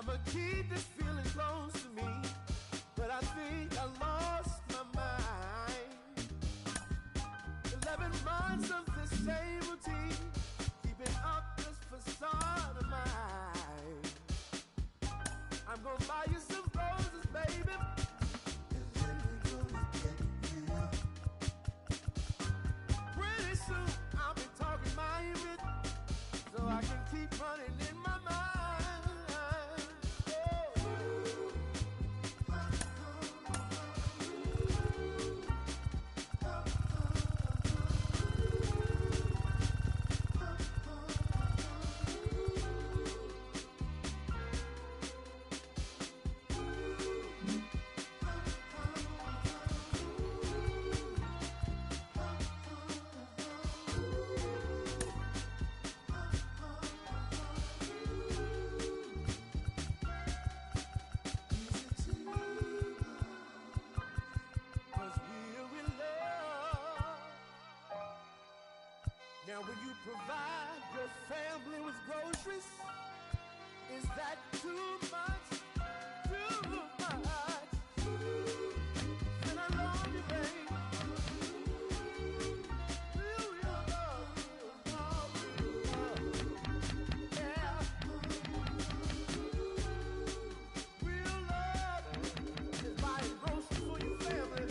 I'ma keep this feeling close to me, but I think I lost my mind. 11 months of the same routine, keeping up this facade of mine. I'm gonna buy you some roses, baby, and then we're gonna get real. Pretty soon I'll be talking my so I can keep running in my mind. Now will you provide your family with groceries? Is that too much? Too much? Then I love you, babe. Real love, yeah. Real love is buying groceries for your family.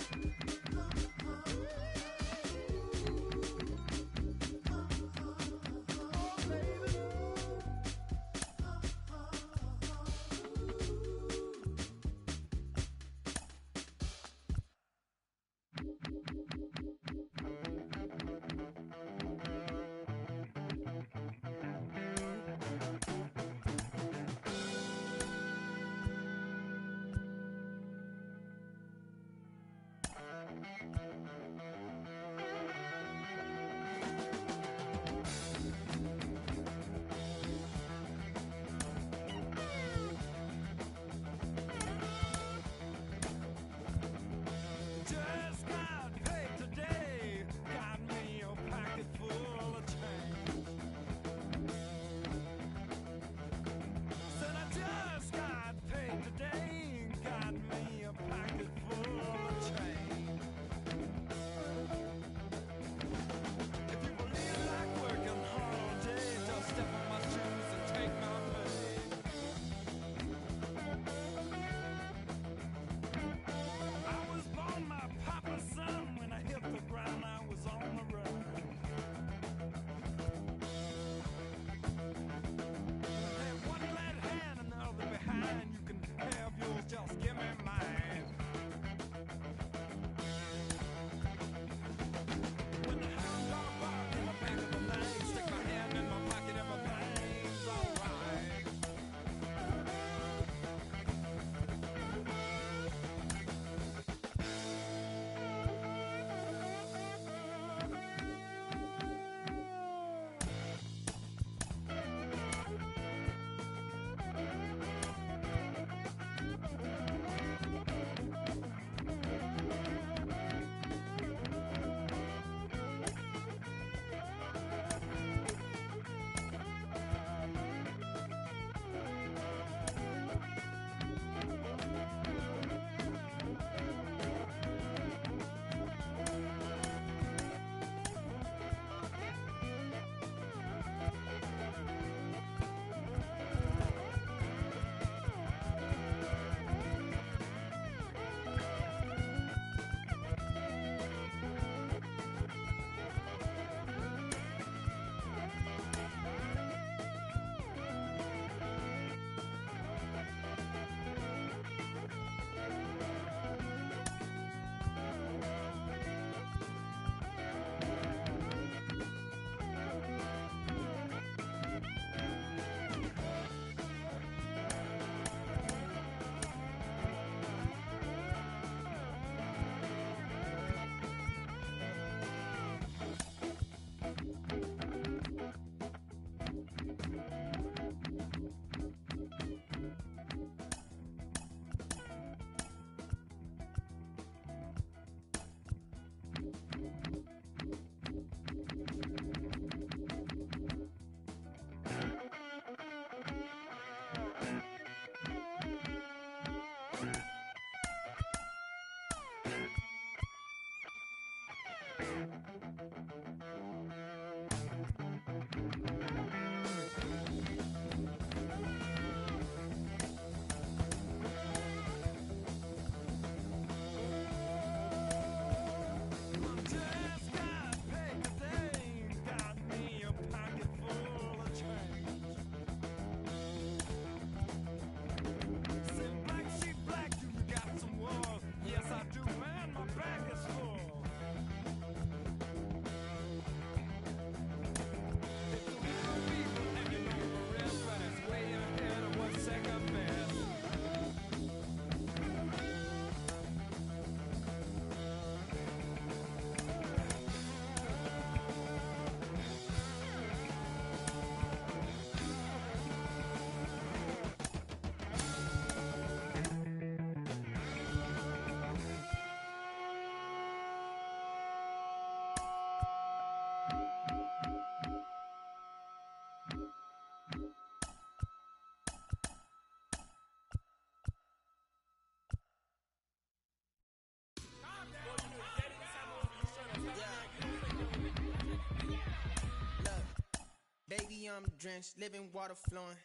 drenched, living water flowing.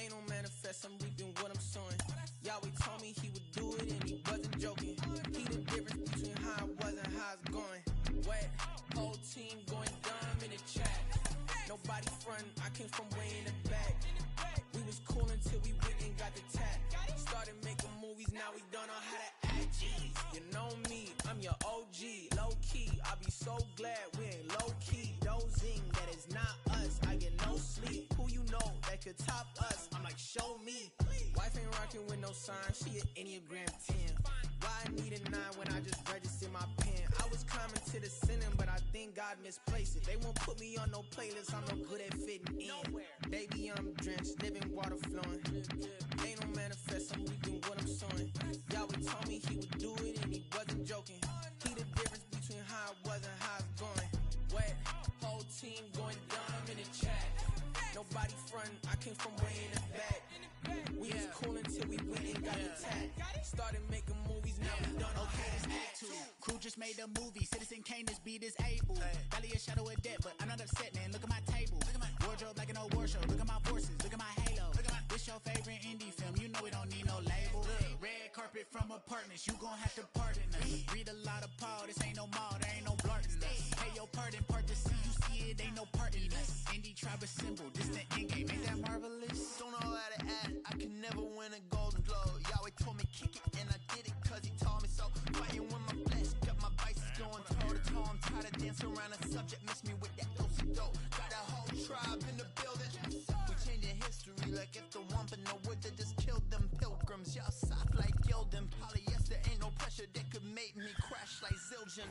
Ain't no manifest, I'm reaping what I'm sowing. Yahweh told me he would do it and he wasn't joking. He the difference between how I was and how it's going. Wet, whole team going dumb in the chat. Nobody frontin', I came from way in the back. We was cool until we went and got the tap. Started making movies, now we don't know how to act. Jeez, you know me, I'm your OG. Low key, I be so glad we ain't low key. Dozing, that is not us. I get no sleep. Who you know that could top us? I'm like, show me. Wife ain't rocking with no sign. She an Enneagram 10. Why I need a 9 when I just registered my pen? I was climbing to the ceiling, but I think God misplaced it. They won't put me on no playlist. I'm no good at fitting in. Baby, I'm drenched, living water flowing. Ain't no manifest, I'm reaping what I'm sowing. Yahweh told me he would do it and he wasn't joking. He the difference between how I was and how it's going. Wet, whole team going dumb in the chat. Nobody frontin', I came from way in the back. We was cool until we went and got attacked. Started making movies, now we done. Okay, it's act 2. Crew just made a movie. Citizen Kane, this beat is able. Valley a shadow of death, but I'm not upset, man. Look at my table. Look at my wardrobe like an old war show. Look at my forces. Look at my halo. Look at my. This your favorite indie film. You know we don't need no label. Red carpet from apartments. You gon' have to pardon us. Read a lot of Paul. This ain't no mall. There ain't no blarting us. Pay your pardon, part to see. You see it, ain't no part in us. Indie tribe a symbol. This the end game. Ain't that marvelous? Don't know how to act. I can never win a golden globe. Yahweh told me kick it, and I did it cause he told me so. Fighting with my flesh, got my vices going toe to toe. I'm tired of dancing around the subject, miss me with that dope. Got a whole tribe in the building. We changing history like if the one but no wood that just killed them pilgrims. Y'all soft like Gildan. Polyester ain't no pressure that could make me crash like Zildjian.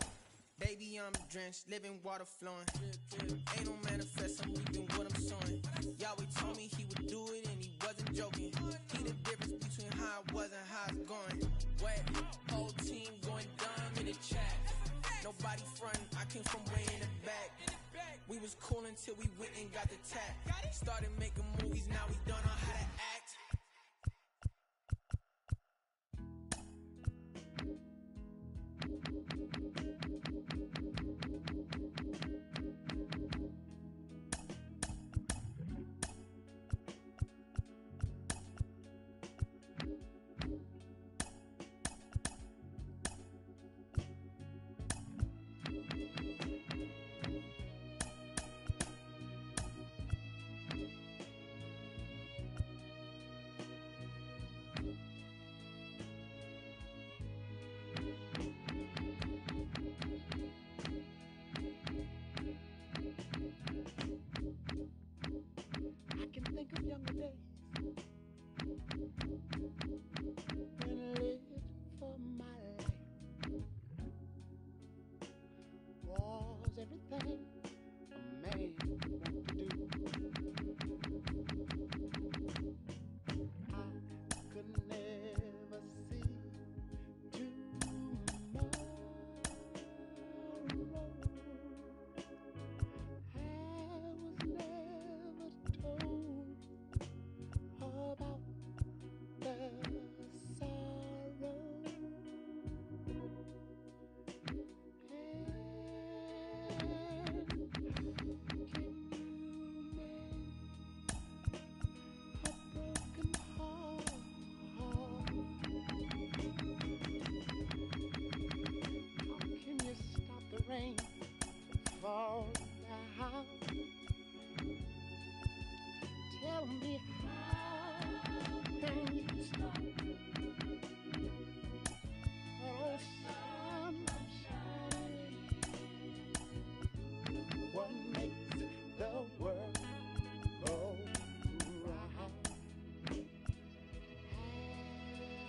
Baby, I'm drenched, living water flowing. Ain't no manifest, I'm reaping what I'm sowing. Yahweh told me he would do it and he wasn't joking. He the difference between how I was and how it's going. Wet, whole team going dumb in the chat. Nobody frontin', I came from way in the back. We was cool until we went and got the tap. Started making movies, now we don't know how to act. I can think of younger days when I lived for my life. Was everything a man would want to do. I could never see tomorrow. I was never told about the sorrow. Rain fall down. Tell me how can you stop? Oh, sun shining. What makes the world go round?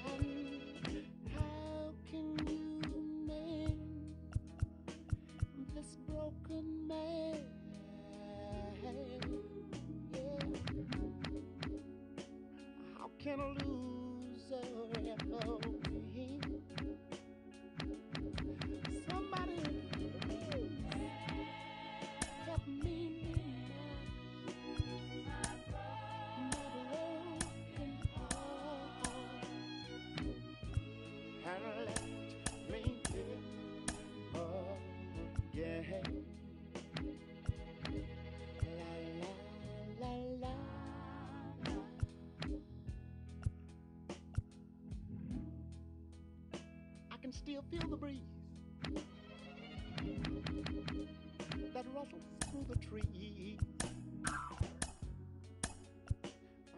And how can you mend this broken man? Yeah. How can a loser ever win? Somebody help me now. My broken heart, and let me live again. La la still feel the breeze that ruffles through the trees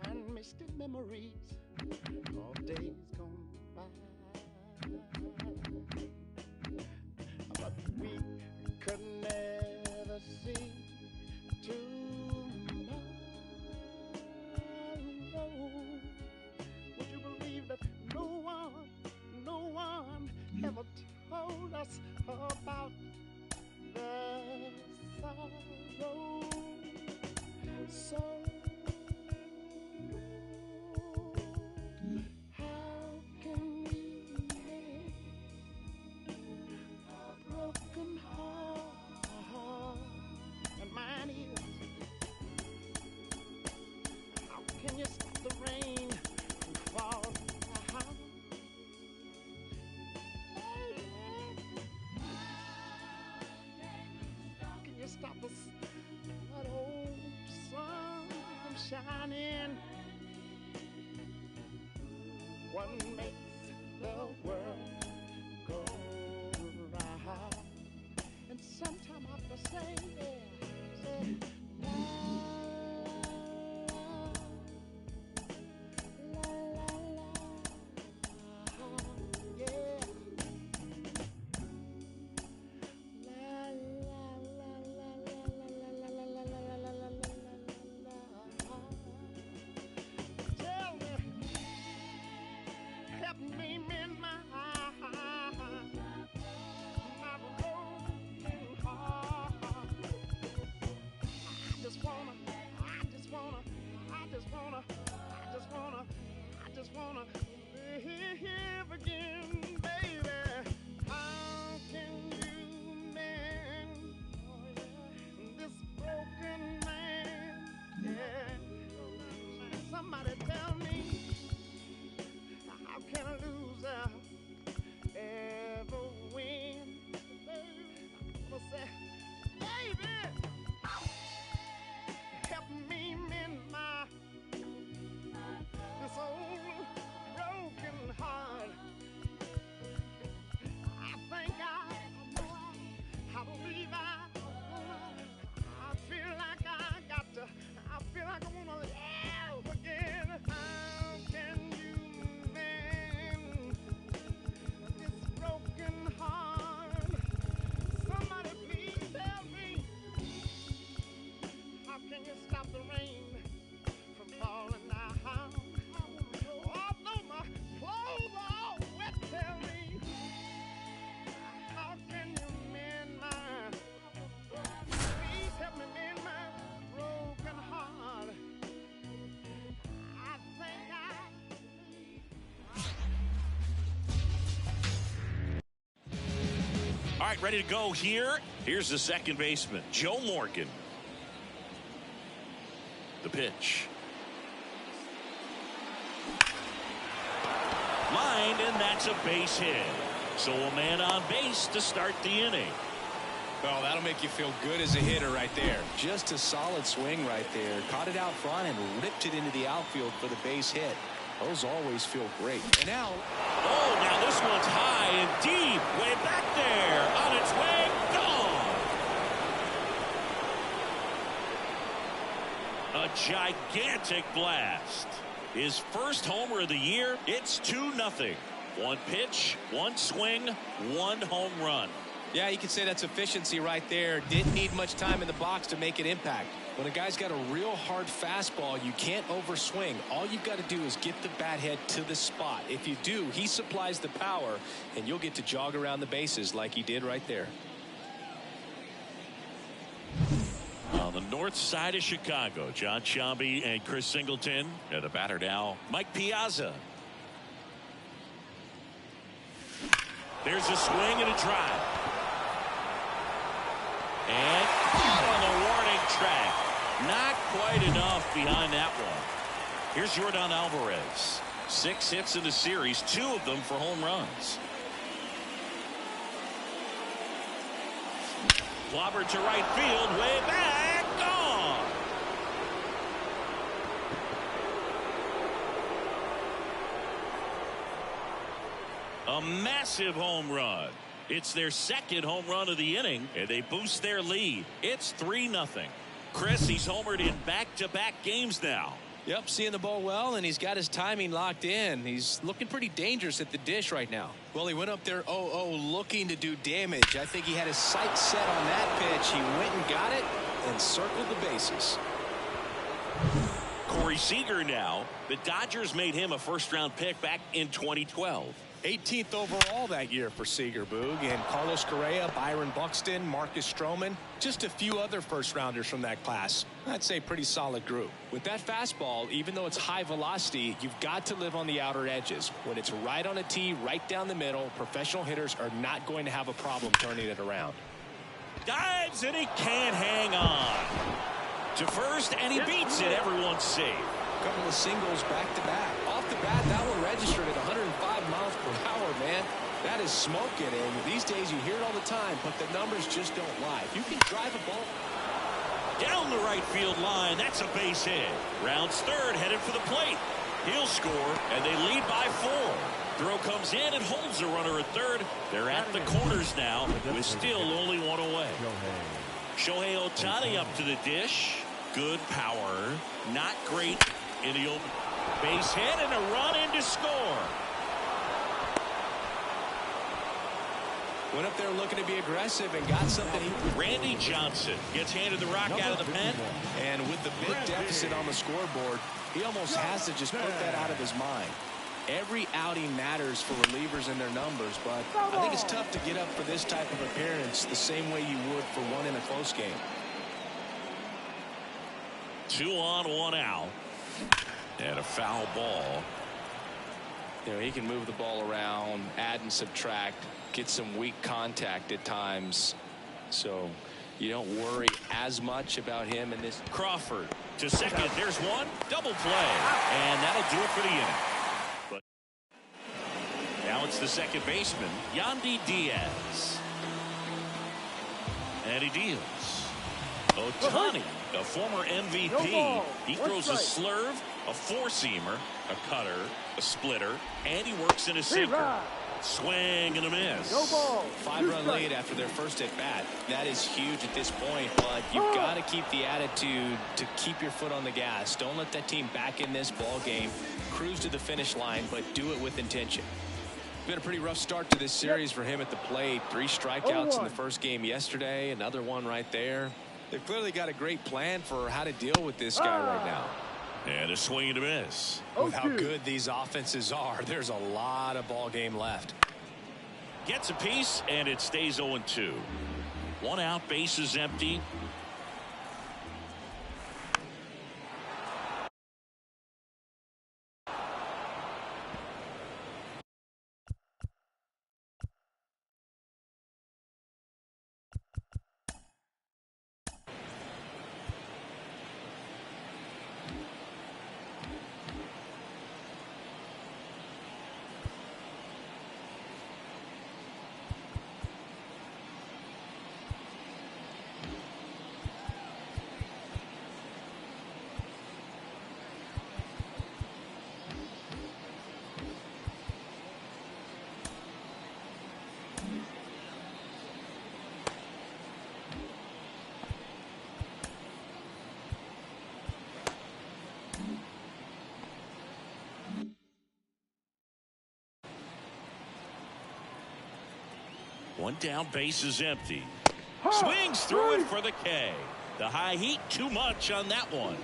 and misty memories of days gone by. But we could never see tomorrow. Would you believe that no one ever told us about the sorrow? So how can we mend a broken heart? And mine is, how can you stop the rain from falling? Can you stop us, that old sun from shining? What makes the world go round? And sometime I have to say, la, la, la, la, yeah. La, la, la, la, la, la, la, la, la, la, la. Tell me, help me mend my broken heart. I just wanna live again, baby. How can you mend this broken man? Yeah. Somebody tell me, how can a loser ever win? I'm gonna say, baby, help me mend this old broken heart. I think I believe I feel like I wanna live again. How can you mend this broken heart? Somebody please tell me, how can you stop the rain from falling down? Although my clothes are all wet, tell me, how can you mend please help me mend my broken heart. I think All right, ready to go here. Here's the second baseman, Joe Morgan. The pitch. Lined, and that's a base hit. So a man on base to start the inning. Well, that'll make you feel good as a hitter right there. Just a solid swing right there. Caught it out front and ripped it into the outfield for the base hit. Those always feel great. And now, oh, now this one's high and deep, way back there, on its way, gone. A gigantic blast. His first homer of the year. It's 2-0. One pitch, one swing, one home run. yeah, you could say that's efficiency right there. Didn't need much time in the box to make an impact. When a guy's got a real hard fastball, you can't overswing. All you've got to do is get the bat head to the spot. If you do, he supplies the power, and you'll get to jog around the bases like he did right there. On the north side of Chicago, John Sciambi and Chris Singleton. And the batter now, Mike Piazza. There's a swing and a drive. And on the warning track. Not quite enough behind that one. Here's Yordan Alvarez. 6 hits in the series, 2 of them for home runs. Clobbered to right field, way back, gone. A massive home run. It's their second home run of the inning, and they boost their lead. It's 3-0. Chris, he's homered in back-to-back games now. Yep, seeing the ball well, and he's got his timing locked in. He's looking pretty dangerous at the dish right now. Well, he went up there 0-0 looking to do damage. I think he had his sights set on that pitch. He went and got it and circled the bases. Corey Seager now. The Dodgers made him a first-round pick back in 2012. 18th overall that year for Seager, Boog, and Carlos Correa, Byron Buxton, Marcus Stroman, just a few other first-rounders from that class. I'd say pretty solid group. With that fastball, even though it's high velocity, you've got to live on the outer edges. When it's right on a tee, right down the middle, professional hitters are not going to have a problem turning it around. Dives, and he can't hang on. To first, and he beats it. Everyone's safe. A couple of singles back-to-back. Off the bat, that one registered at 105 miles per hour, man. That is smoking, and these days you hear it all the time, but the numbers just don't lie. If you can drive a ball down the right field line, that's a base hit. Rounds third, headed for the plate. He'll score, and they lead by 4. Throw comes in and holds the runner at third. They're at the corners now, with still only one away. Shohei Ohtani up to the dish. Good power. Not great in the open. Base hit and a run in to score. Went up there looking to be aggressive and got something. Randy Johnson gets handed the rock out of the pen. And with the big deficit on the scoreboard, he almost has to just put that out of his mind. Every outing matters for relievers and their numbers, but I think it's tough to get up for this type of appearance the same way you would for one in a close game. 2 on, 1 out. And a foul ball. You know, he can move the ball around, add and subtract, get some weak contact at times. So you don't worry as much about him in this. Crawford to second. There's one. Double play. And that'll do it for the inning. But now it's the second baseman, Yandy Diaz. And he deals. Ohtani, a former MVP. He throws a slurve, a four-seamer, a cutter, a splitter, and he works in a sinker. Swing and a miss. 5-run lead after their first at bat. That is huge at this point, but you've got to keep the attitude to keep your foot on the gas. Don't let that team back in this ball game. Cruise to the finish line, but do it with intention. Been a pretty rough start to this series for him at the plate. 3 strikeouts in the first game yesterday. Another one right there. They've clearly got a great plan for how to deal with this guy right now. And a swing and a miss. With how good these offenses are, there's a lot of ball game left. Gets a piece, and it stays 0-2. 1 out, bases empty. One down, bases empty. Swings through it for the K. The high heat, too much on that one.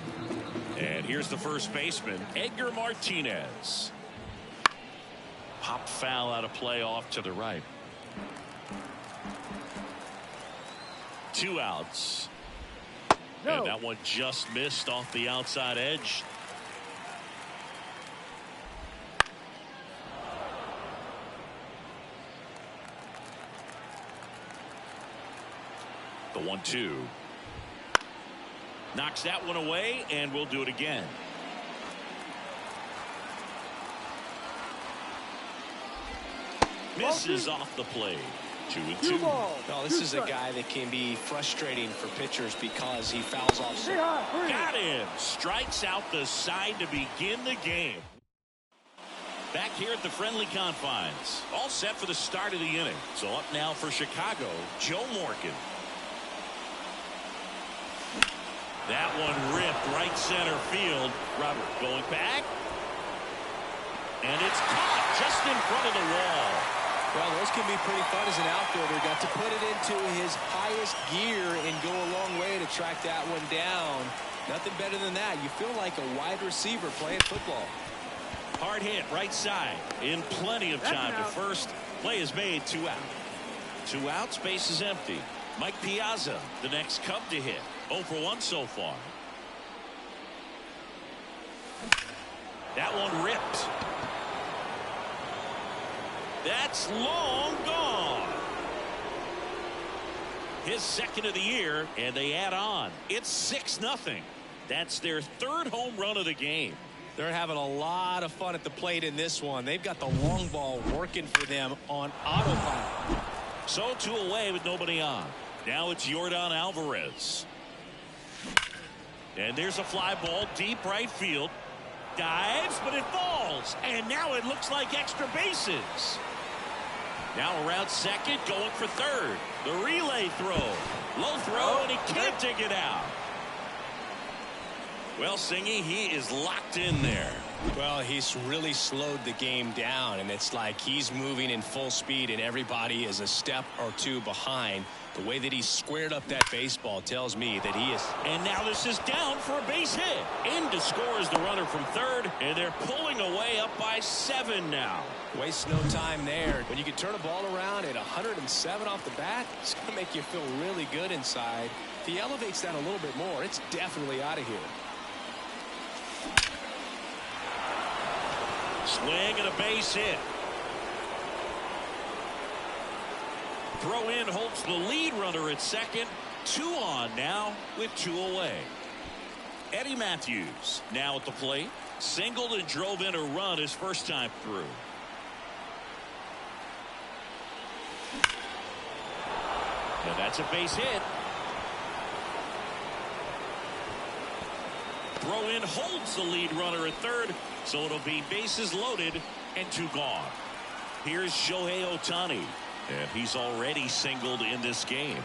And here's the first baseman, Edgar Martinez. Pop foul out of play off to the right. 2 outs. And that one just missed off the outside edge. The 1-2. Knocks that one away, and we'll do it again. Misses off the plate. 2-2. No, this is a guy that can be frustrating for pitchers because he fouls off. Got him. Strikes out the side to begin the game. Back here at the friendly confines. All set for the start of the inning. So up now for Chicago, Joe Morgan. That one ripped right center field. Robert going back. And it's caught just in front of the wall. Well, those can be pretty fun as an outfielder. Got to put it into his highest gear and go a long way to track that one down. Nothing better than that. You feel like a wide receiver playing football. Hard hit right side. In plenty of time to first. Play is made. 2 out. 2 outs. Base is empty. Mike Piazza, the next Cub to hit. 0 for 1 so far. That one ripped. That's long gone. His second of the year, and they add on. It's 6-0. That's their 3rd home run of the game. They're having a lot of fun at the plate in this one. They've got the long ball working for them on autopilot. So 2 away with nobody on. Now it's Yordan Alvarez. And there's a fly ball deep right field. Dives, but it falls. And now it looks like extra bases. Now around second, going for third. The relay throw. Low throw, and he can't dig it out. Well, Singy, he is locked in there. Well, he's really slowed the game down, and it's like he's moving in full speed, and everybody is a step or 2 behind. The way that he squared up that baseball tells me that he is. And now this is down for a base hit. In to score is the runner from third, and they're pulling away up by 7 now. Waste no time there. When you can turn a ball around at 107 off the bat, it's going to make you feel really good inside. If he elevates that a little bit more, it's definitely out of here. Swing and a base hit. Throw in holds the lead runner at second. 2 on now with 2 away. Eddie Matthews now at the plate. Singled and drove in a run his first time through. And that's a base hit. Throw in holds the lead runner at third. So it'll be bases loaded and 2 gone. Here's Shohei Ohtani. And he's already singled in this game.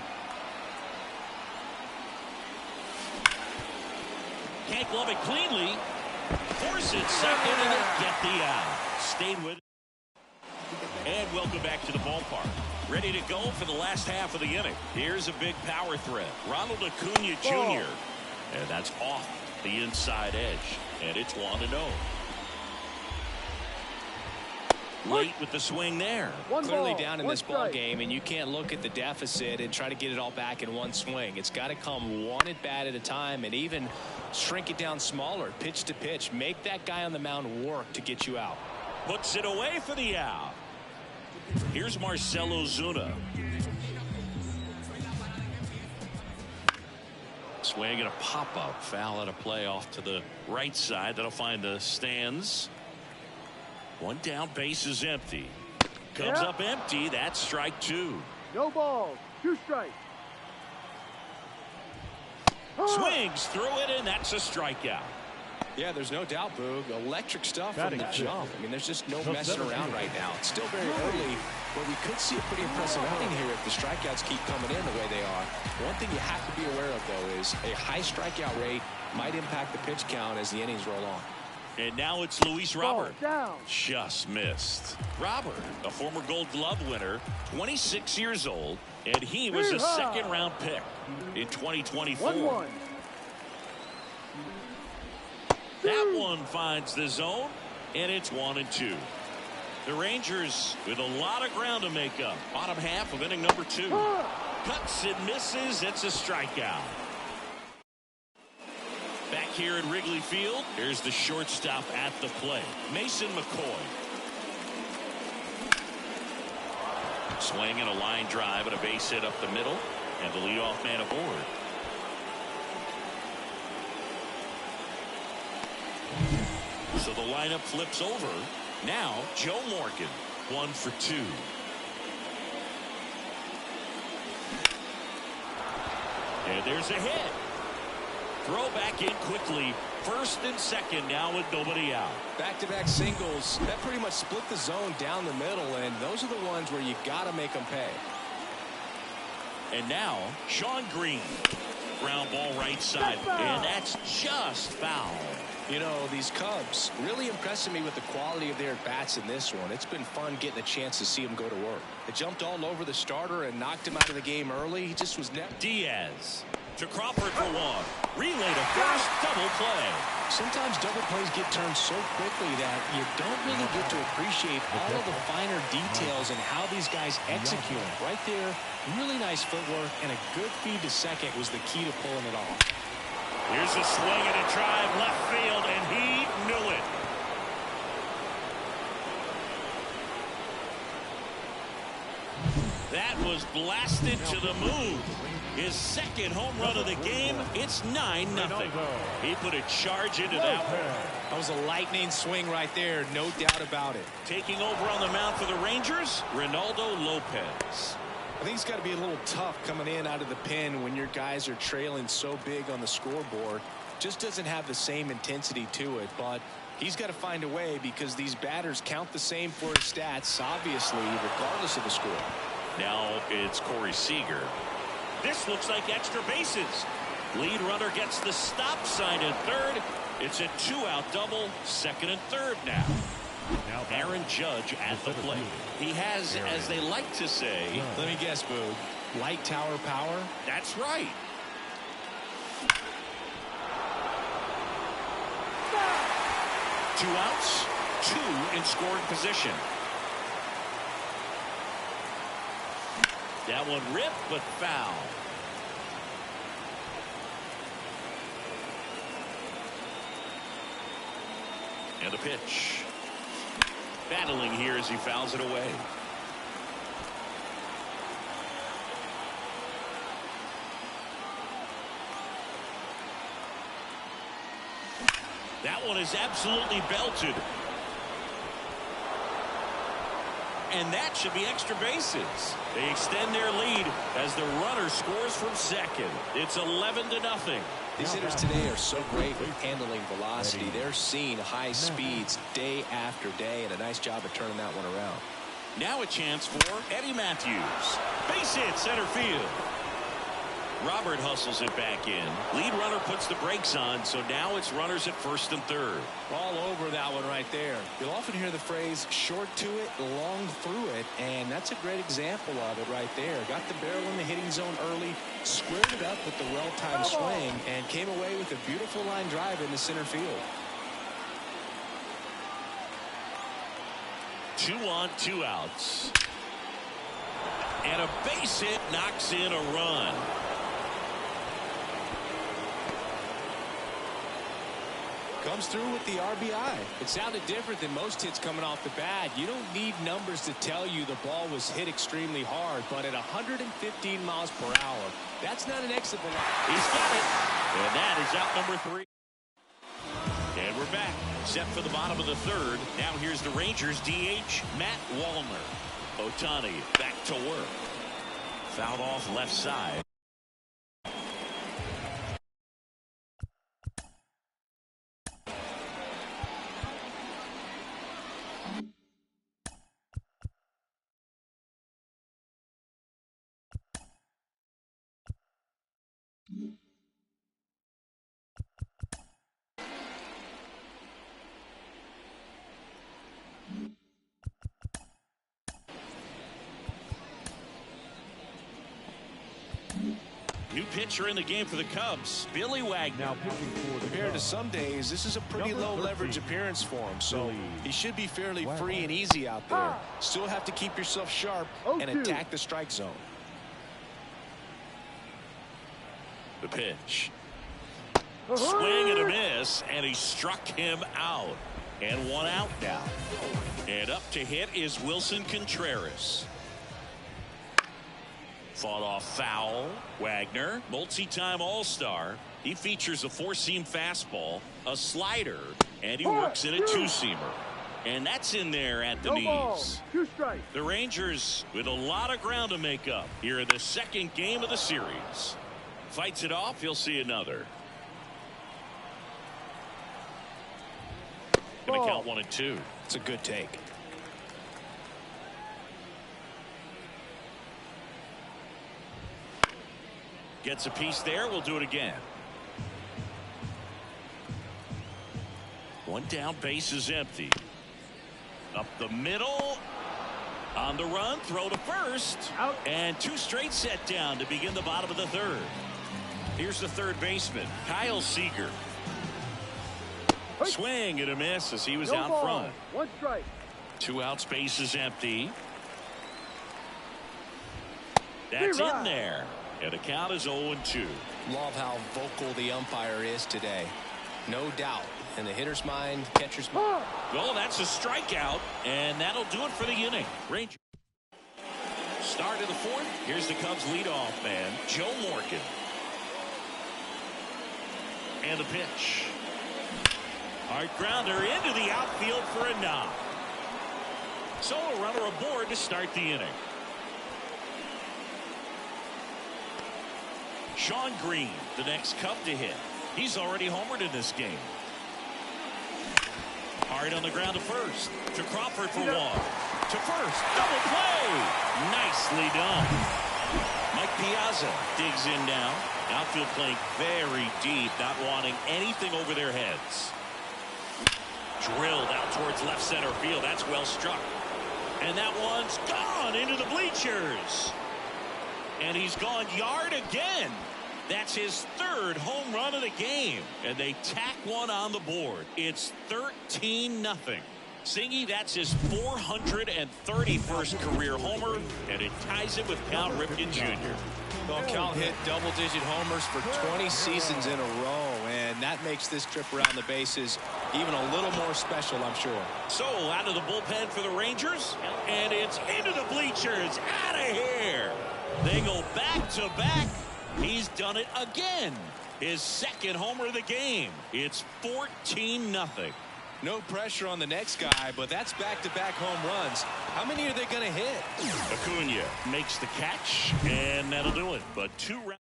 Can't glove it cleanly. Force it second and they'll get the out. Stayed with it. And welcome back to the ballpark. Ready to go for the last half of the inning. Here's a big power threat. Ronald Acuna Jr. And that's off the inside edge. And it's 1-0. Late with the swing there. Clearly down in this ball game, and you can't look at the deficit and try to get it all back in one swing. It's got to come 1 at bat at a time, and even shrink it down smaller, pitch to pitch. Make that guy on the mound work to get you out. Puts it away for the out. Here's Marcell Ozuna. Swing and a pop-up. Foul out of play off to the right side. That'll find the stands. 1 down, base is empty. Comes up empty. That's strike 2. No balls, 2 strikes. Swings through it, and that's a strikeout. Yeah, there's no doubt, Boog. Electric stuff from the jump. I mean, there's just no messing around right now. It's still very early, but we could see a pretty impressive outing here if the strikeouts keep coming in the way they are. One thing you have to be aware of, though, is a high strikeout rate might impact the pitch count as the innings roll on. And now it's Luis Robert. Just missed. Robert, a former Gold Glove winner, 26 years old, and he was a second-round pick in 2024. 1-1. That one finds the zone, and it's 1-2. The Rangers with a lot of ground to make up. Bottom half of inning number 2. Cuts and misses. It's a strikeout. Back here at Wrigley Field, here's the shortstop at the plate, Mason McCoy. Swing and a line drive and a base hit up the middle, and the leadoff man aboard. So the lineup flips over. Now Joe Morgan, 1 for 2. And there's a hit. Throw back in quickly, First and second now with nobody out. Back-to-back singles. That pretty much split the zone down the middle, and those are the ones where you got to make them pay. And now, Sean Green. Ground ball right side. And that's just foul. You know, these Cubs really impressing me with the quality of their bats in this one. It's been fun getting a chance to see them go to work. They jumped all over the starter and knocked him out of the game early. He just was never. Diaz to Crawford for one. Relay to first, double play. Sometimes double plays get turned so quickly that you don't really get to appreciate all of the finer details and how these guys execute. Right there, really nice footwork, and a good feed to second was the key to pulling it off. Here's a swing and a drive left field, and he knew it. That was blasted to the moon. His second home run of the game. It's 9-0. He put a charge into that one. That was a lightning swing right there, no doubt about it. Taking over on the mound for the Rangers, Ronaldo Lopez. I think it's got to be a little tough coming in out of the pen when your guys are trailing so big on the scoreboard. Just doesn't have the same intensity to it, but he's got to find a way because these batters count the same for his stats, obviously, regardless of the score. Now it's Corey Seager. This looks like extra bases. Lead runner gets the stop sign at third. It's a 2-out double, second and third now. Aaron Judge at the plate. He has, as they like to say, let me guess, Boog, light tower power? That's right. Two outs, two in scoring position. That one ripped, but foul. And a pitch. Battling here as he fouls it away. That one is absolutely belted. And that should be extra bases. They extend their lead as the runner scores from second. It's 11-0. These hitters today are so great with handling velocity. They're seeing high speeds day after day, and a nice job of turning that one around. Now a chance for Eddie Matthews. Base hit center field. Robert hustles it back in. Lead runner puts the brakes on, so now it's runners at first and third. All over that one right there. You'll often hear the phrase short to it, long through it, and that's a great example of it right there. Got the barrel in the hitting zone early, squared it up with the well-timed swing, and came away with a beautiful line drive in the center field. 2 on, 2 outs. And a base hit knocks in a run. Comes through with the RBI. It sounded different than most hits coming off the bat. You don't need numbers to tell you the ball was hit extremely hard, but at 115 miles per hour, that's not an exit velocity. He's got it. And that is out number 3. And we're back. Set for the bottom of the third. Now here's the Rangers DH, Matt Wallner. Ohtani back to work. Fouled off left side. New pitcher in the game for the Cubs, Billy Wagner. Now pitching for the Compared to some days, this is a pretty low leverage appearance for him, so he should be fairly free and easy out there. Still have to keep yourself sharp and attack the strike zone. The pitch. Swing and a miss, and he struck him out. And 1 out now. And up to hit is Wilson Contreras. Fought off foul. Wagner, multi-time All-Star. He features a 4-seam fastball, a slider, and he works in a 2-seamer. And that's in there at the knees. 2 strikes. The Rangers with a lot of ground to make up here in the second game of the series. Fights it off, he'll see another. Going to count 1-2. It's a good take. Gets a piece there. We'll do it again. One down, base is empty. Up the middle. On the run, throw to first. Out. And 2 straight set down to begin the bottom of the 3rd. Here's the 3rd baseman, Kyle Seager. Swing and a miss as he was out front. 1 strike. 2 outs, base is empty. That's in there. And the count is 0-2. Love how vocal the umpire is today. No doubt. In the hitter's mind, catcher's mind. Well, that's a strikeout, and that'll do it for the inning. Ranger. Start of the 4th. Here's the Cubs leadoff man, Joe Morgan. And the pitch. Hard grounder into the outfield for a knock. So a runner aboard to start the inning. Sean Green, the next Cub to hit. He's already homered in this game. Hard on the ground to first. To Crawford for 1. To first. Double play. Nicely done. Mike Piazza digs in now. Outfield playing very deep, not wanting anything over their heads. Drilled out towards left center field. That's well struck. And that one's gone into the bleachers. And he's gone yard again. That's his 3rd home run of the game. And they tack one on the board. It's 13-0. Singy, that's his 431st career homer, and it ties it with Cal Ripken Jr. Well, Cal hit double-digit homers for 20 seasons in a row, and that makes this trip around the bases even a little more special, I'm sure. So, out of the bullpen for the Rangers, and it's into the bleachers. Out of here. They go back-to-back. He's done it again. His 2nd homer of the game. It's 14-0. No pressure on the next guy, but that's back-to-back home runs. How many are they going to hit? Acuna makes the catch, and that'll do it. But 2 rounds.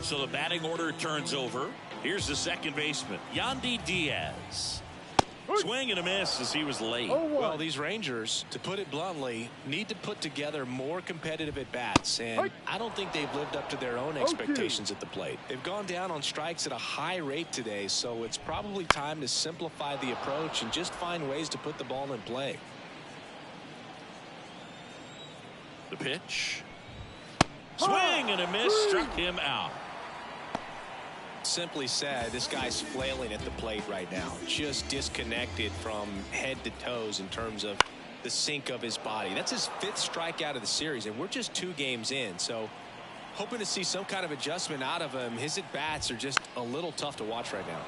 So the batting order turns over. Here's the 2nd baseman, Yandy Diaz. Swing and a miss as he was late. Well, these Rangers, to put it bluntly, need to put together more competitive at-bats, and I don't think they've lived up to their own expectations at the plate. They've gone down on strikes at a high rate today, so it's probably time to simplify the approach and just find ways to put the ball in play. The pitch. Swing and a miss, struck him out. Simply said, this guy's flailing at the plate right now, just disconnected from head to toes in terms of the sink of his body. That's his 5th strikeout of the series, and we're just 2 games in, so hoping to see some kind of adjustment out of him. His at-bats are just a little tough to watch right now.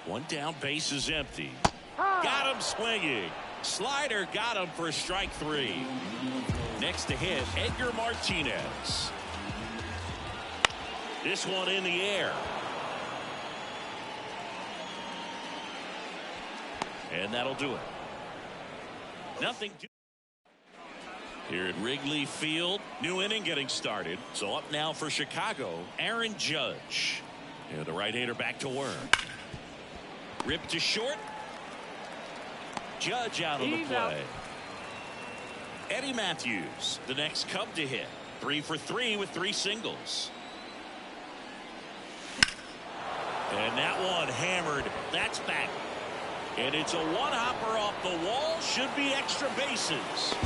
One down, base is empty. Got him swinging. Slider got him for strike 3. Next to hit, Edgar Martinez. This one in the air. And that'll do it. Nothing. Here at Wrigley Field, new inning getting started. So up now for Chicago, Aaron Judge. And the right-hander back to work. Ripped to short. Judge out on the play. Eddie Matthews, the next Cub to hit. 3 for 3 with 3 singles. And that one hammered. That's back. And it's a one-hopper off the wall. Should be extra bases.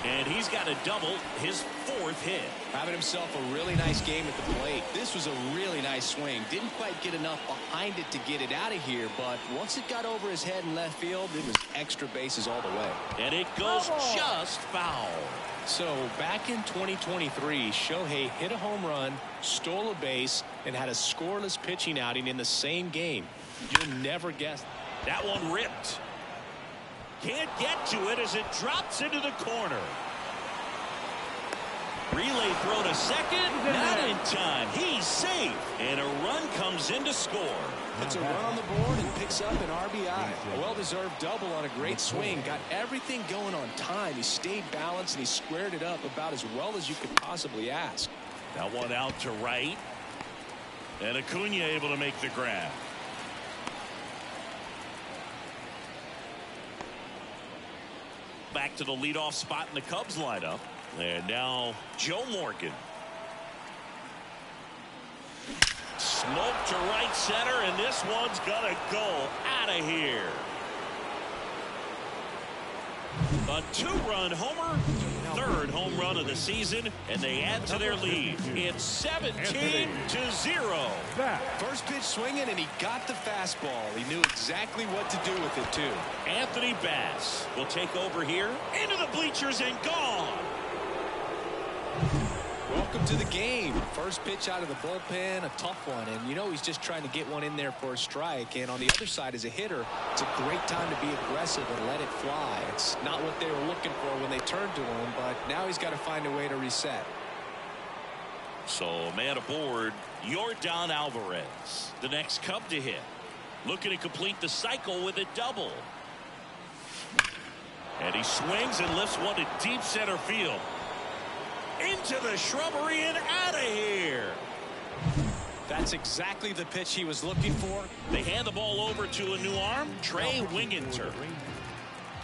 And he's got a double, his 4th hit. Having himself a really nice game at the plate. This was a really nice swing. Didn't quite get enough behind it to get it out of here, but once it got over his head in left field, it was extra bases all the way. And it goes just foul. So back in 2023, Shohei hit a home run, stole a base, and had a scoreless pitching outing in the same game. You'll never guess. That one ripped. Can't get to it as it drops into the corner. Relay throw to second. Not in time. He's safe. And a run comes in to score. Puts a run on the board and picks up an RBI. A well-deserved double on a great swing. Got everything going on time. He stayed balanced and he squared it up about as well as you could possibly ask. That one out to right. And Acuna able to make the grab. Back to the leadoff spot in the Cubs lineup. And now Joe Morgan. Smoke to right center, and this one's gonna go out of here. A 2-run homer, third home run of the season, and they add to their lead. It's 17-0. First pitch swinging, and he got the fastball. He knew exactly what to do with it, too. Anthony Bass will take over here, into the bleachers and gone. Welcome to the game. First pitch out of the bullpen, a tough one, and you know he's just trying to get one in there for a strike. And on the other side, as a hitter, it's a great time to be aggressive and let it fly. It's not what they were looking for when they turned to him, but now he's got to find a way to reset. So man aboard, Yordan Alvarez, the next Cub to hit, looking to complete the cycle with a double. And he swings and lifts one to deep center field. Into the shrubbery and out of here. That's exactly the pitch he was looking for. They hand the ball over to a new arm, Trey Winginter.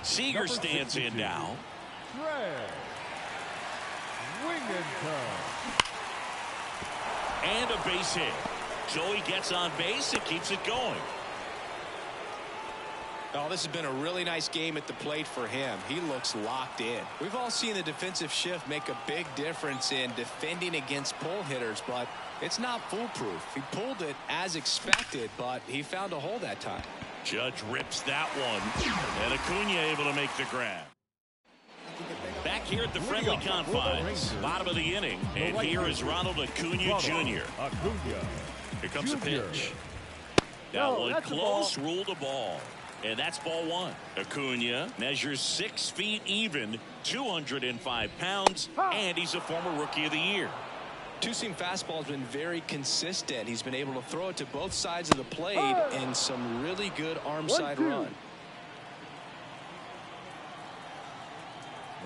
Seager stands in now. Trey Winginter. And a base hit. Joey gets on base and keeps it going. Oh, this has been a really nice game at the plate for him. He looks locked in. We've all seen the defensive shift make a big difference in defending against pull hitters, but it's not foolproof. He pulled it as expected, but he found a hole that time. Judge rips that one, and Acuna able to make the grab. Back here at the friendly confines, bottom of the inning, and here is Ronald Acuna Jr. Here comes the pitch. That one close, ruled a ball. And that's ball one. Acuna measures 6 feet even, 205 pounds, and he's a former Rookie of the Year. Two-seam fastball has been very consistent. He's been able to throw it to both sides of the plate and some really good arm side run.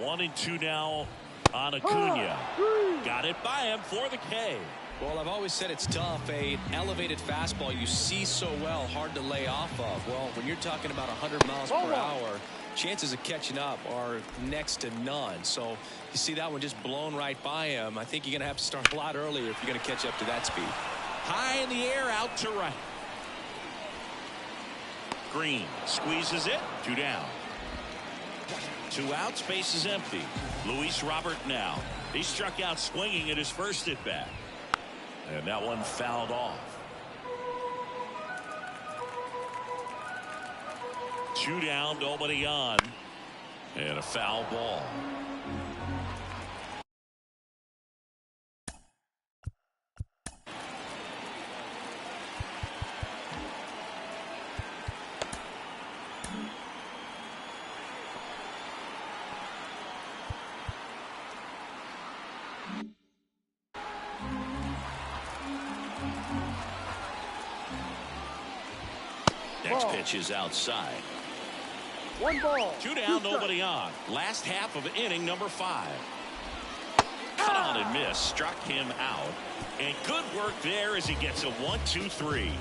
1-2 now on Acuna. Got it by him for the K. Well, I've always said it's tough. An elevated fastball you see so well, hard to lay off of. Well, when you're talking about 100 miles per hour, chances of catching up are next to none. So you see that one just blown right by him. I think you're going to have to start a lot earlier if you're going to catch up to that speed. High in the air, out to right. Green squeezes it. 2 down. 2 outs, base is empty. Luis Robert now. He struck out swinging at his first at bat. And that one fouled off. 2 down, nobody on. And a foul ball. Next pitch is outside. 1 ball. 2 down, nobody on. Last half of inning number 5. Cut on and miss, struck him out. And good work there as he gets a 1-2-3.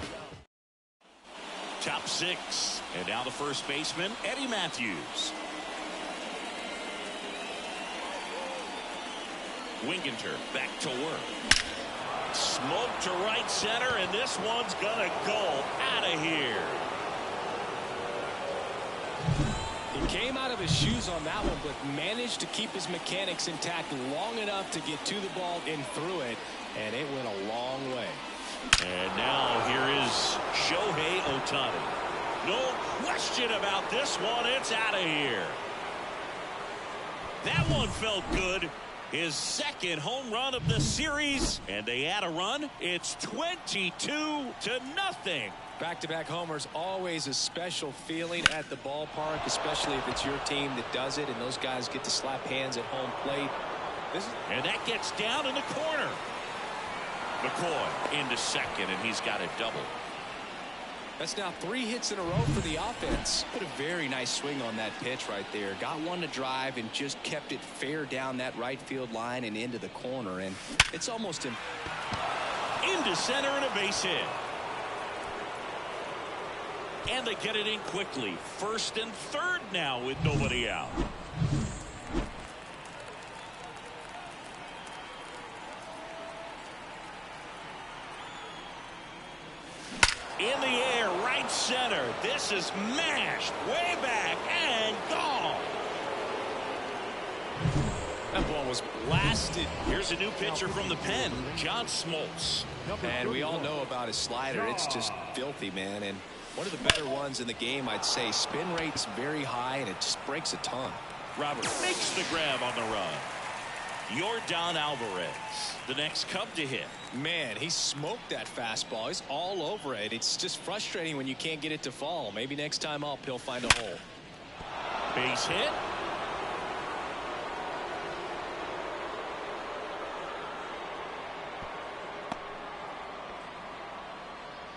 Top 6. And now the first baseman, Eddie Matthews. Winginter back to work. Smoke to right center, and this one's gonna go out of here. He came out of his shoes on that one, but managed to keep his mechanics intact long enough to get to the ball and through it, and it went a long way. And now here is Shohei Ohtani. No question about this one. It's out of here. That one felt good. His second home run of the series, and they add a run. It's 22-0. Back-to-back homers, always a special feeling at the ballpark, especially if it's your team that does it and those guys get to slap hands at home plate. And that gets down in the corner. McCoy into second, and he's got a double. That's now 3 hits in a row for the offense. Put a very nice swing on that pitch right there. Got one to drive and just kept it fair down that right field line and into the corner. And it's almost into center and a base hit. And they get it in quickly. First and third now with nobody out. In the air, right center. This is mashed way back and gone. That ball was blasted. Here's a new pitcher from the pen, John Smoltz. And we all know about his slider. It's just filthy, man. And one of the better ones in the game, I'd say. Spin rate's very high, and it just breaks a ton. Robert makes the grab on the run. Yordan Alvarez, the next Cub to hit. Man, he smoked that fastball. He's all over it. It's just frustrating when you can't get it to fall. Maybe next time up, he'll find a hole. Base hit.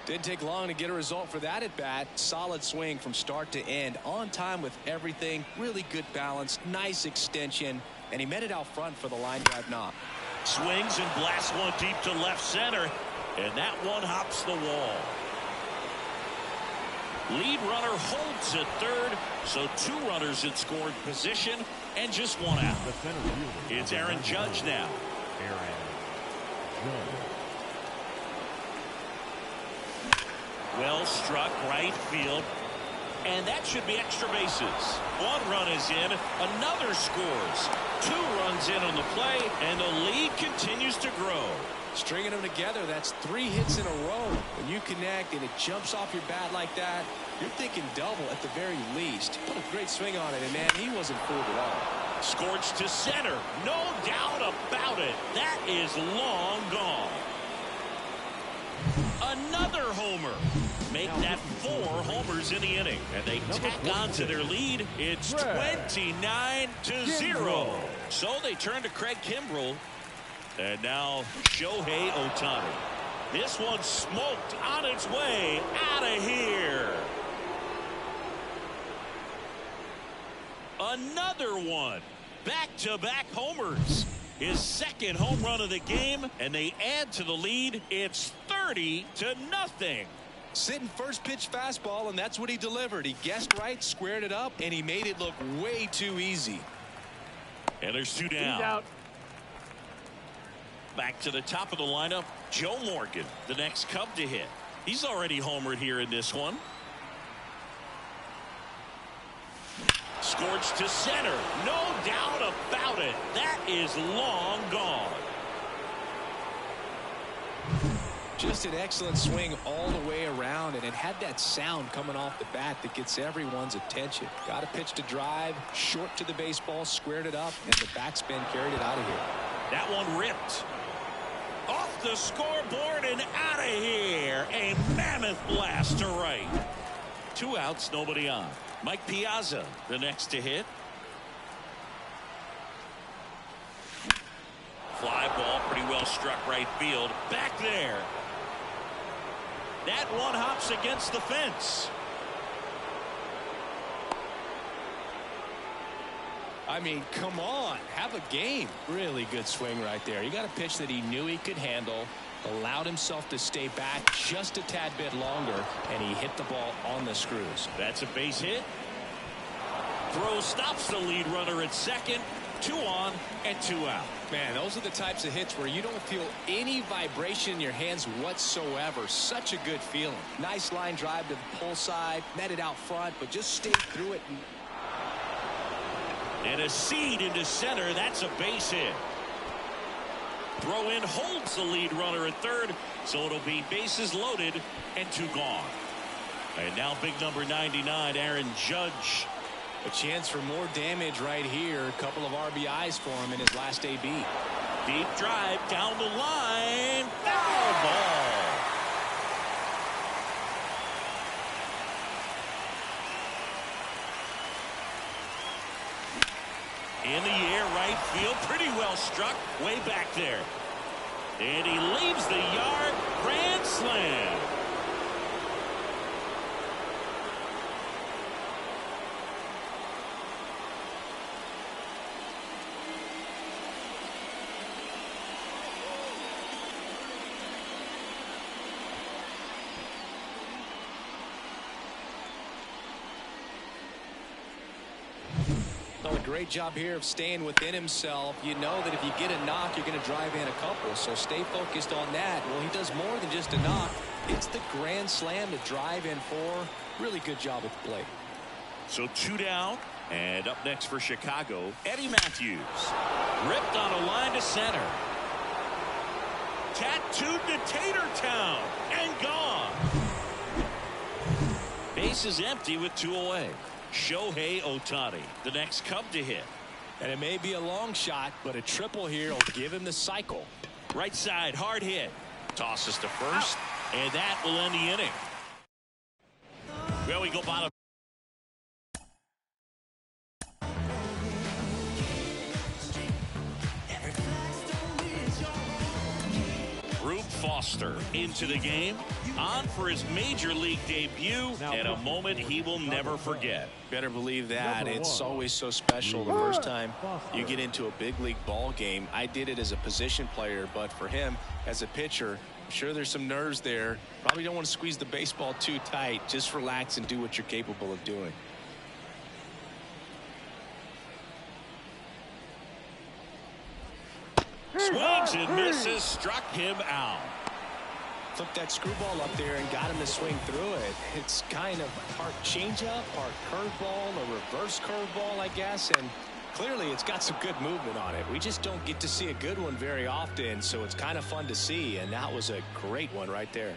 Didn't take long to get a result for that at bat. Solid swing from start to end. On time with everything. Really good balance. Nice extension. And he met it out front for the line drive knock. Swings and blasts one deep to left center. And that one hops the wall. Lead runner holds at third. So 2 runners in scoring position and just 1 out. It's Aaron Judge now. Well struck right field. And that should be extra bases. 1 run is in. Another scores. 2 runs in on the play. And the lead continues to grow. Stringing them together, that's 3 hits in a row. When you connect and it jumps off your bat like that, you're thinking double at the very least. Put a great swing on it, and man, he wasn't fooled at all. Scorched to center. No doubt about it. That is long gone. Another homer. Make that 4 homers in the inning. And they tack on to their lead. It's 29-0. So they turn to Craig Kimbrell. And now Shohei Ohtani. This one smoked on its way out of here. Another one. Back-to-back homers. His 2nd home run of the game, and they add to the lead. It's 30-0. Sitting first pitch fastball, and that's what he delivered. He guessed right, squared it up, and he made it look way too easy. And there's 2 down. Back to the top of the lineup, Joe Morgan, the next Cub to hit. He's already homered here in this one. Scorched to center. No doubt about it. That is long gone. Just an excellent swing all the way around, and it had that sound coming off the bat that gets everyone's attention. Got a pitch to drive, short to the baseball, squared it up, and the backspin carried it out of here. That one ripped. Off the scoreboard and out of here. A mammoth blast to right. 2 outs, nobody on. Mike Piazza, the next to hit. Fly ball, pretty well struck right field. Back there. That one hops against the fence. I mean, come on, have a game. Really good swing right there. You got a pitch that he knew he could handle, allowed himself to stay back just a tad bit longer, and he hit the ball on the screws. That's a base hit. Throw stops the lead runner at second. 2 on and 2 out. Man, those are the types of hits where you don't feel any vibration in your hands whatsoever. Such a good feeling. Nice line drive to the pull side, met it out front, but just stayed through it. And a seed into center. That's a base hit. Throw in holds the lead runner at third, so it'll be bases loaded and 2 gone. And now big number 99, Aaron Judge. A chance for more damage right here. A couple of RBIs for him in his last AB. Deep drive down the line. Foul ball. In the air, right field, pretty well struck, way back there. And he leaves the yard, grand slam. great job here of staying within himself. You know that if you get a knock, you're going to drive in a couple. So stay focused on that. Well, he does more than just a knock. It's the grand slam to drive in 4. Really good job at the plate. So 2 down. And up next for Chicago, Eddie Matthews. Ripped on a line to center. Tattooed to Tatertown. And gone. Base is empty with 2 away. Shohei Ohtani, the next Cub to hit. And it may be a long shot, but a triple here will give him the cycle. Right side, hard hit. Tosses to first, and that will end the inning. Well, we go bottom. Rube Foster into the game, on for his major league debut, and a moment he will never forget. Better believe that. It's always so special the first time you get into a big league ball game. I did it as a position player, but for him as a pitcher, I'm sure there's some nerves there. Probably don't want to squeeze the baseball too tight. Just relax and do what you're capable of doing. Swings and misses, struck him out. Took that screwball up there and got him to swing through it. It's kind of part changeup, part curveball, a reverse curveball, I guess, and clearly it's got some good movement on it. We just don't get to see a good one very often, so it's kind of fun to see, and that was a great one right there.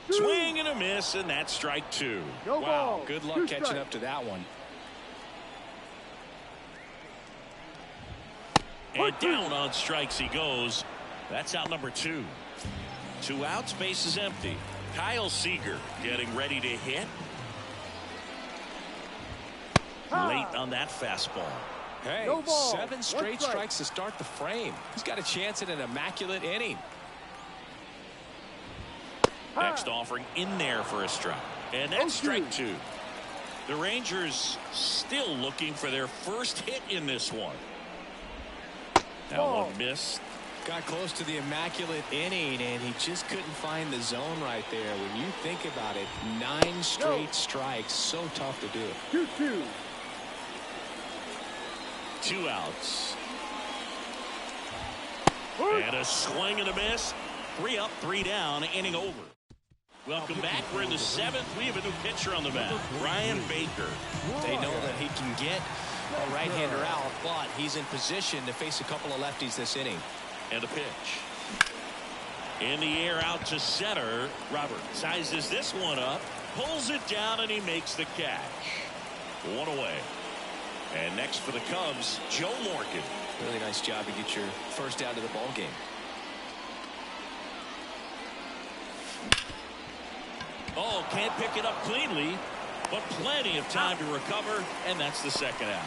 Swing and a miss, and that's strike 2. Wow, good luck catching up to that one. And down on strikes he goes. That's out number 2. 2 outs, base is empty. Kyle Seager getting ready to hit. Late on that fastball. Hey, 7 straight strikes to start the frame. He's got a chance at an immaculate inning. Next offering in there for a strike. And that's strike 2. The Rangers still looking for their first hit in this one. That one missed. Got close to the immaculate inning, and he just couldn't find the zone right there. When you think about it, 9 straight strikes, so tough to do. 2-2. 2 outs. And a swing and a miss. 3 up, 3 down, inning over. Welcome back. We're in the 7th. We have a new pitcher on the mound, Brian Baker. They know that he can get a right-hander out, but he's in position to face a couple of lefties this inning. And a pitch. In the air out to center. Robert sizes this one up, pulls it down, and he makes the catch. 1 away. And next for the Cubs, Joe Morgan. Really nice job to get your first out of the ball game. Oh, can't pick it up cleanly, but plenty of time to recover, and that's the 2nd out.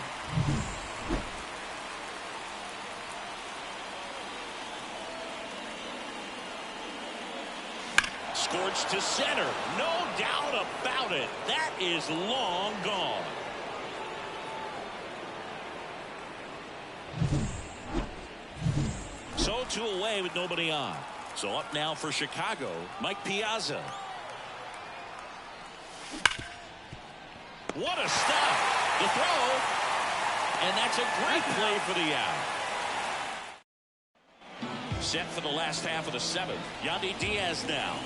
Scorched to center. No doubt about it. That is long gone. So 2 away with nobody on. So up now for Chicago, Mike Piazza. What a stop. The throw. And that's a great play for the out. Set for the last half of the 7th. Yandy Diaz now.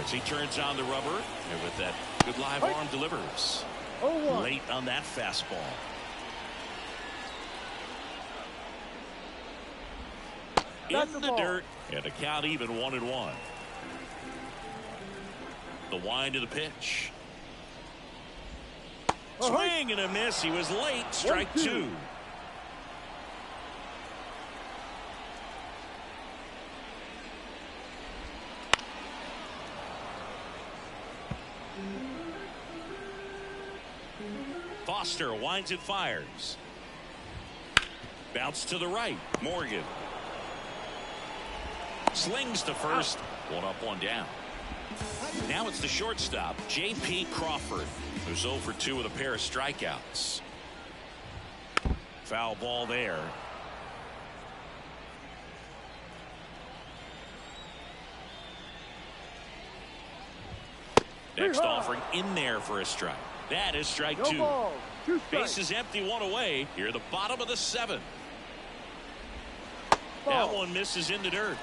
As he turns on the rubber. And with that good live arm delivers. Late on that fastball. In the dirt. And the count even 1-1. The wind of the pitch. Swing and a miss. He was late. Strike 2. Foster winds and fires. Bounce to the right. Morgan. Slings to first. 1 up, 1 down. Now it's the shortstop, J.P. Crawford, who's 0 for 2 with a pair of strikeouts. Foul ball there. Next offering in there for a strike. That is strike 2. Base is empty, one away. Here, the bottom of the 7th. That one misses in the dirt.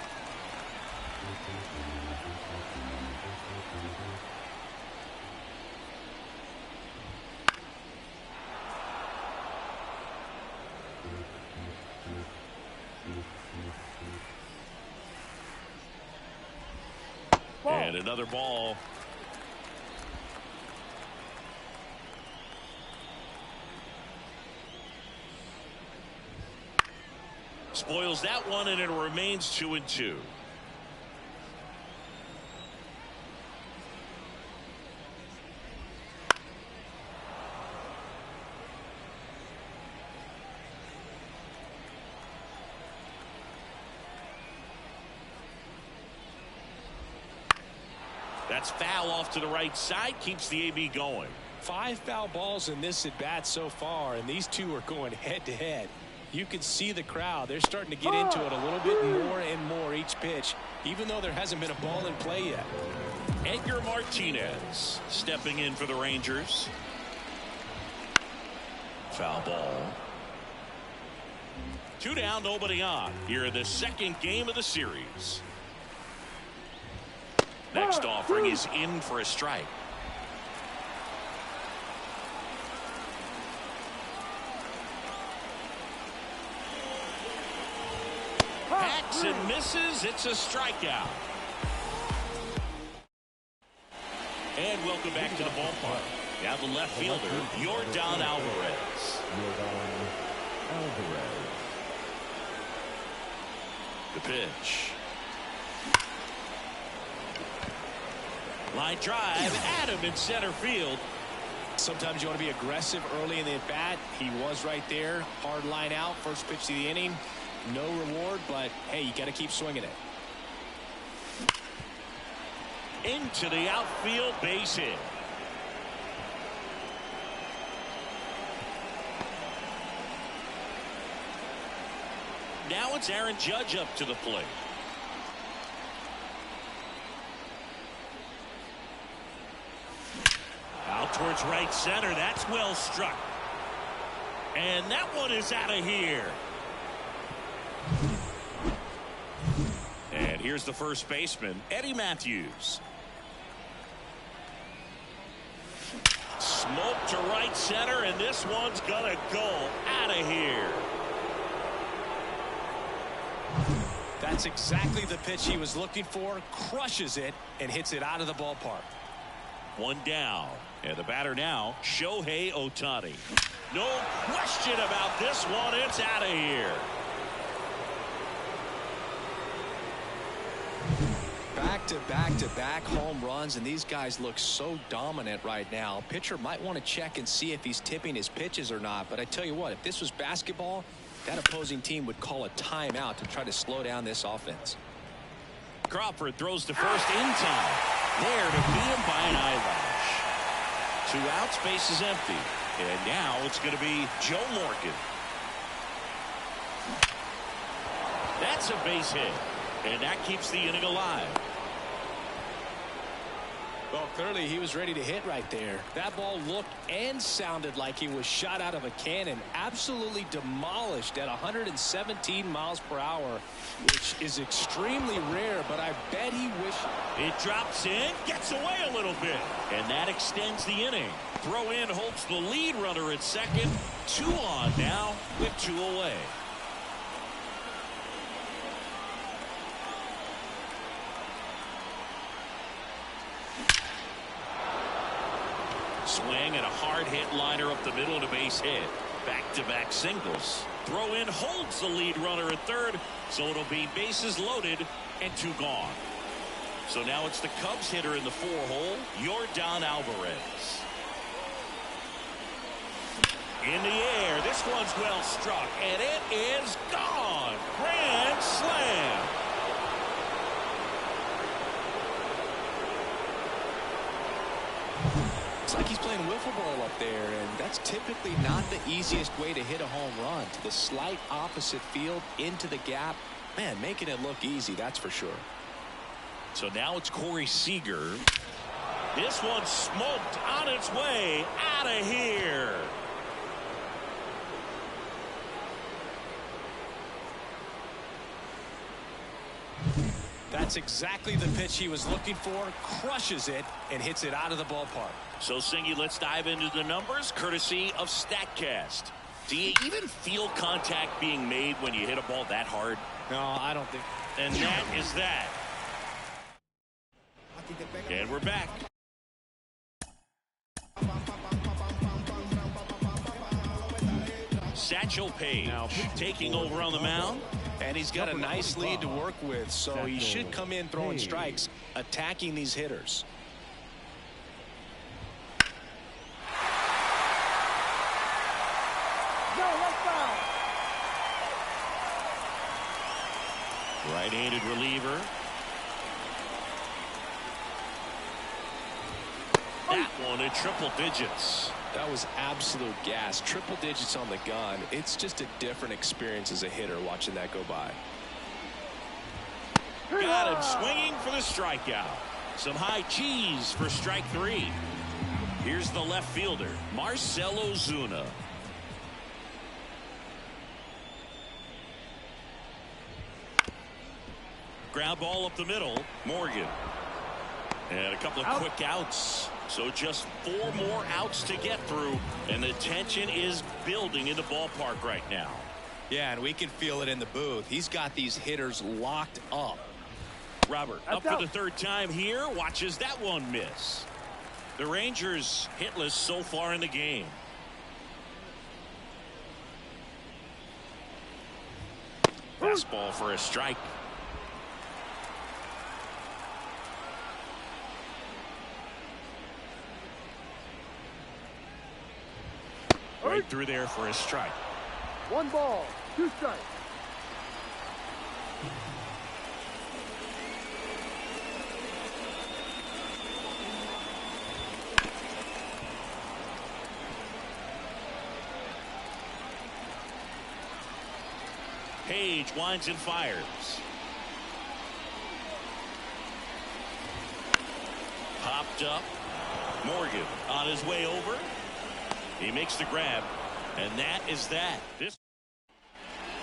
And another ball. Spoils that one, and it remains 2-2. That's foul off to the right side, keeps the AB going. 5 foul balls in this at bat so far, and these two are going head to head. You can see the crowd. They're starting to get into it a little bit more and more each pitch, even though there hasn't been a ball in play yet. Edgar Martinez stepping in for the Rangers. Foul ball. 2 down, nobody on. Here in the 2nd game of the series. Next offering is in for a strike. Hacks and misses. It's a strikeout. And welcome back to the ballpark. Now the left fielder, Yordan Alvarez. The pitch. Line drive, Adam in center field. Sometimes you want to be aggressive early in the at-bat. He was right there. Hard line out. First pitch of the inning. No reward, but hey, you got to keep swinging it. Into the outfield, base hit. Now it's Aaron Judge up to the plate. Out towards right center. That's well struck. And that one is out of here. And here's the first baseman, Eddie Matthews. Smoke to right center, and this one's gonna go out of here. That's exactly the pitch he was looking for. Crushes it and hits it out of the ballpark. 1 down. And the batter now, Shohei Ohtani. No question about this one. It's out of here. Back-to-back home runs, and these guys look so dominant right now. Pitcher might want to check and see if he's tipping his pitches or not. But I tell you what, if this was basketball, that opposing team would call a timeout to try to slow down this offense. Crawford throws to first in time. There to beat him by an eyelash. 2 outs, base is empty. And now it's going to be Joe Morgan. That's a base hit. And that keeps the inning alive. Well, clearly he was ready to hit right there. That ball looked and sounded like he was shot out of a cannon. Absolutely demolished at 117 miles per hour, which is extremely rare, but I bet he wished. It drops in, gets away a little bit, and that extends the inning. Throw in holds the lead runner at second. 2 on now with 2 away. Swing and a hard hit liner up the middle and a base hit. Back-to-back singles. Throw in holds the lead runner at third, so it'll be bases loaded and 2 gone. So now it's the Cubs hitter in the 4-hole, Yordan Alvarez. In the air, this one's well struck, and it is gone. Grand slam. It's like he's playing wiffle ball up there, and that's typically not the easiest way to hit a home run. To the slight opposite field, into the gap. Man, making it look easy, that's for sure. So now it's Corey Seager. This one's smoked on its way out of here. That's exactly the pitch he was looking for. Crushes it and hits it out of the ballpark. So, Singy, let's dive into the numbers, courtesy of StatCast. Do you even feel contact being made when you hit a ball that hard? No, I don't think. And that is that. And we're back. Satchel Paige now taking over on the mound. And he's got a nice lead to work with, so he should come in throwing strikes, attacking these hitters. Right-handed reliever. That one in triple digits. That was absolute gas. Triple digits on the gun. It's just a different experience as a hitter watching that go by. Got him swinging for the strikeout. Some high cheese for strike 3. Here's the left fielder, Marcell Ozuna. Ground ball up the middle, Morgan. And a couple of quick outs. So just 4 more outs to get through, and the tension is building in the ballpark right now. Yeah, and we can feel it in the booth. He's got these hitters locked up. Robert up for the 3rd time here, watches that one miss. The Rangers hitless so far in the game. Fastball for a strike. Right through there for a strike. 1 ball, 2 strikes. Page winds and fires. Popped up. Morgan on his way over. He makes the grab, and that is that. This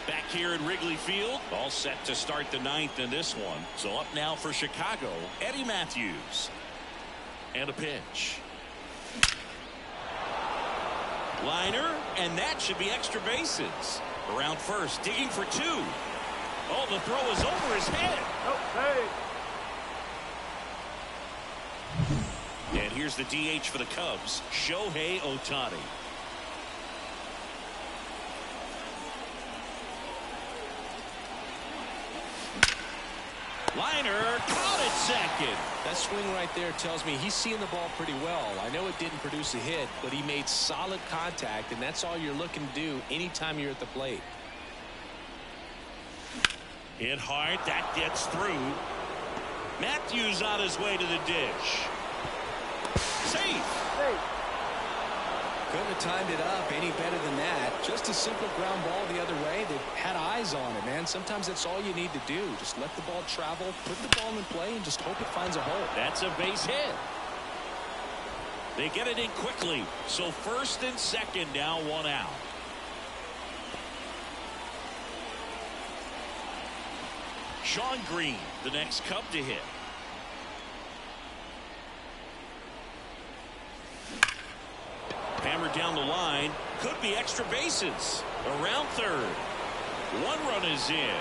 back here at Wrigley Field, all set to start the 9th in this one. So up now for Chicago, Eddie Matthews. And a pitch. Liner, and that should be extra bases. Around first, digging for 2. Oh, the throw is over his head. And here's the DH for the Cubs, Shohei Ohtani. Liner caught at second. That swing right there tells me he's seeing the ball pretty well. I know it didn't produce a hit, but he made solid contact, and that's all you're looking to do anytime you're at the plate. Hit hard, that gets through. Matthews on his way to the dish. Safe. Couldn't have timed it up any better than that. Just a simple ground ball the other way that had eyes on it, man. Sometimes that's all you need to do. Just let the ball travel, put the ball in play, and just hope it finds a hole. That's a base hit. They get it in quickly. So 1st and 2nd now, 1 out. Sean Green, the next Cub to hit. Hammered down the line. Could be extra bases. Around 3rd. 1 run is in.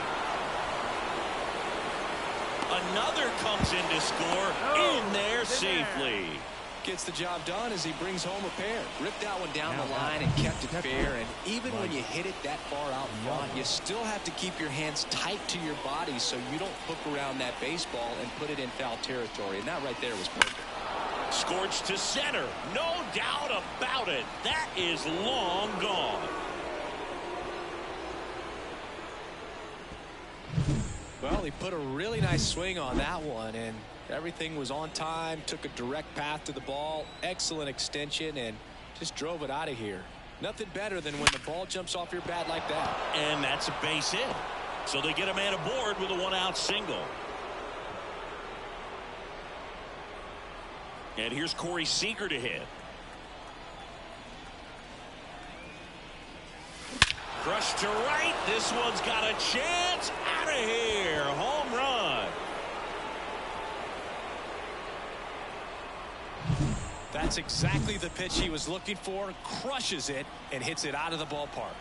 Another comes in to score. In there safely. Gets the job done as he brings home a pair. Ripped that one down the line and kept it fair. And even when you hit it that far out front, you still have to keep your hands tight to your body so you don't hook around that baseball and put it in foul territory. And that right there was perfect. Scorched to center. No doubt about it. That is long gone. Well, he put a really nice swing on that one, and everything was on time, took a direct path to the ball, excellent extension, and just drove it out of here. Nothing better than when the ball jumps off your bat like that. And that's a base hit. So they get a man aboard with a 1-out single. And here's Corey Seager to hit. Crushed to right. This one's got a chance. Out of here. Home run. That's exactly the pitch he was looking for. Crushes it and hits it out of the ballpark.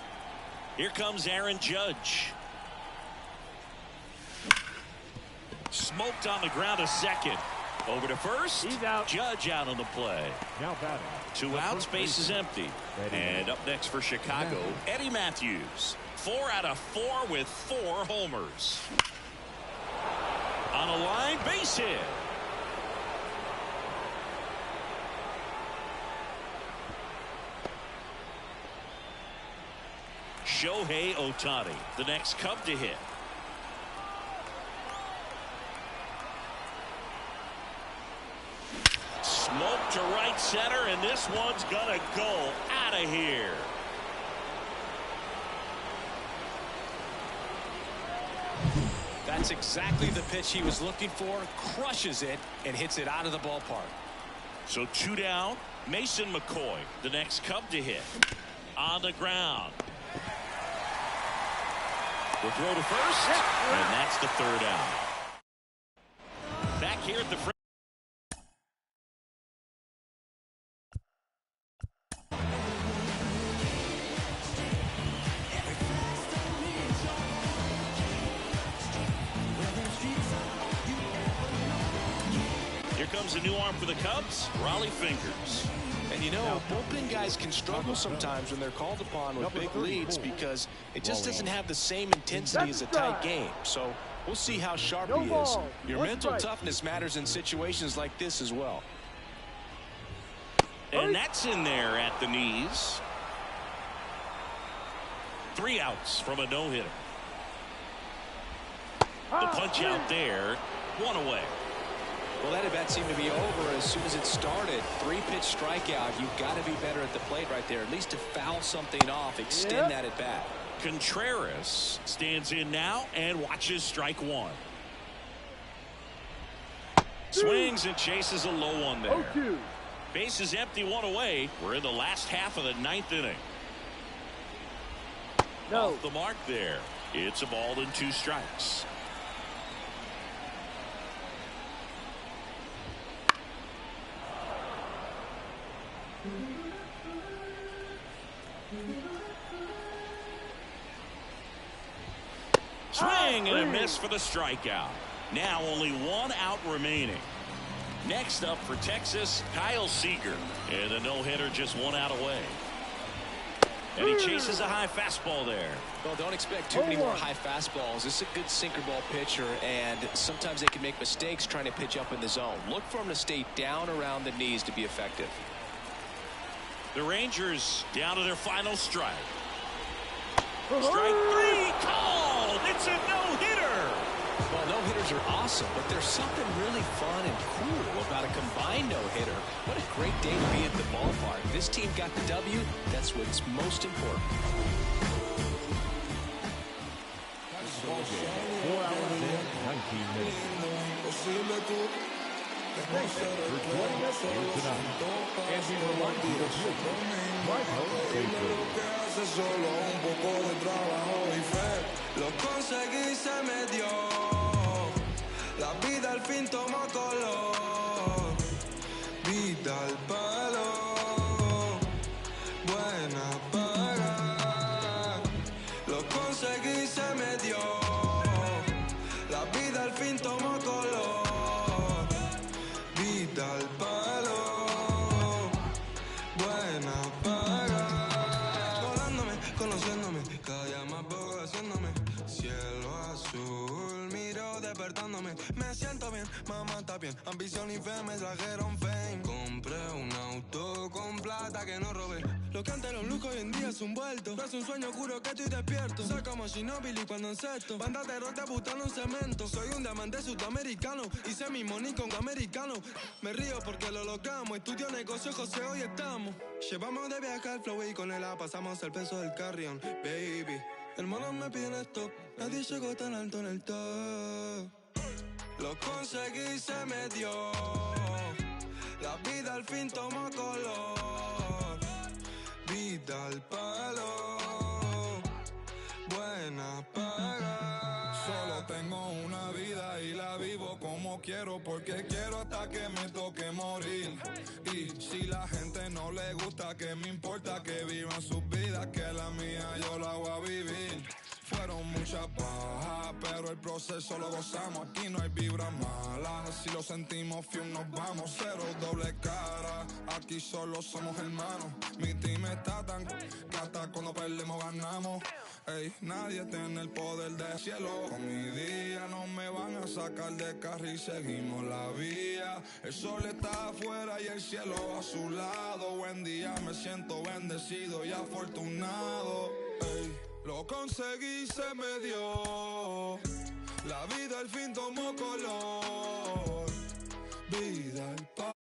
Here comes Aaron Judge. Smoked on the ground a second. Over to first. He's out. Judge out on the play. Now batting. 2 outs, base is empty. And up next for Chicago, Eddie Matthews. 4 out of 4 with 4 homers. On a line, base hit. Shohei Ohtani, the next Cub to hit. Smoke to right center, and this one's gonna go out of here. That's exactly the pitch he was looking for. Crushes it and hits it out of the ballpark. So 2 down. Mason McCoy, the next Cub to hit. On the ground. The throw to first, and that's the 3rd out. Back here at the front. Here comes a new arm for the Cubs, Raleigh Fingers. And you know, bullpen guys can struggle sometimes when they're called upon with big leads because it just doesn't have the same intensity as a tight game. So we'll see how sharp he is. Your mental toughness matters in situations like this as well. And that's in there at the knees. 3 outs from a no-hitter. The punch out there, 1 away. Well, that at-bat seemed to be over as soon as it started. 3-pitch strikeout. You've got to be better at the plate right there, at least to foul something off, extend that at-bat. Contreras stands in now and watches strike 1. Swings and chases a low one there. Base is empty, 1 away. We're in the last half of the 9th inning. Off the mark there. It's a ball and 2 strikes. Swing and a miss for the strikeout. Now only 1 out remaining. Next up for Texas, Kyle Seager. And a no-hitter just 1 out away. And he chases a high fastball there. Well, don't expect too many more high fastballs. This is a good sinker ball pitcher, and sometimes they can make mistakes trying to pitch up in the zone. Look for him to stay down around the knees to be effective. The Rangers down to their final strike. Strike 3 called. It's a no-hitter. Well, no-hitters are awesome, but there's something really fun and cool about a combined no-hitter. What a great day to be at the ballpark. This team got the W. That's what's most important. 4 hours and 19 minutes. Thanks for joining us here tonight. And we remind you of Solo un poco de trabajo y fe, lo conseguí, se me dio. La vida al fin tomó color. Vida al palo, buena paga. Lo conseguí, se me dio. La vida al fin tomó color. Vida al palo, buena paga. Conociéndome, cada día más poco haciéndome. Cielo azul, miro despertándome. Me siento bien, mamá está bien. Ambición y fe me trajeron fame. Compré un auto con plata que no robé. Lo que antes era un lujo hoy en día es un vuelto. No es un sueño, juro que estoy despierto. Soy como Ginóbili cuando encesto. Banda de rock debutando en cemento. Soy un diamante sudamericano. Hice mi money con americano. Me río porque lo logramos. Estudio negocio, José, hoy estamos. Llevamos de viaje al flow y con el A pasamos el peso del carrión. Baby, hermanos me piden stop. Nadie llegó tan alto en el top. Lo conseguí, se me dio. La vida al fin tomó color. Vida al palo, buena paga. Solo tengo una vida y la vivo como quiero, porque quiero hasta que me toque morir. Y Y si la gente no le gusta, que me importa que vivan sus vidas, que la mía yo la voy a vivir. Fueron muchas bajas, pero el proceso lo gozamos. Aquí no hay vibra mala, si lo sentimos fiel nos vamos. Cero doble cara, aquí solo somos hermanos. Mi team está tan que hasta cuando perdemos ganamos. Ey, nadie tiene el poder del cielo. Con mi día no me van a sacar de carril, seguimos la vía. El sol está afuera y el cielo a su lado. Buen día, me siento bendecido y afortunado. Ey, lo conseguí, se me dio. La vida al fin tomó color. Vida al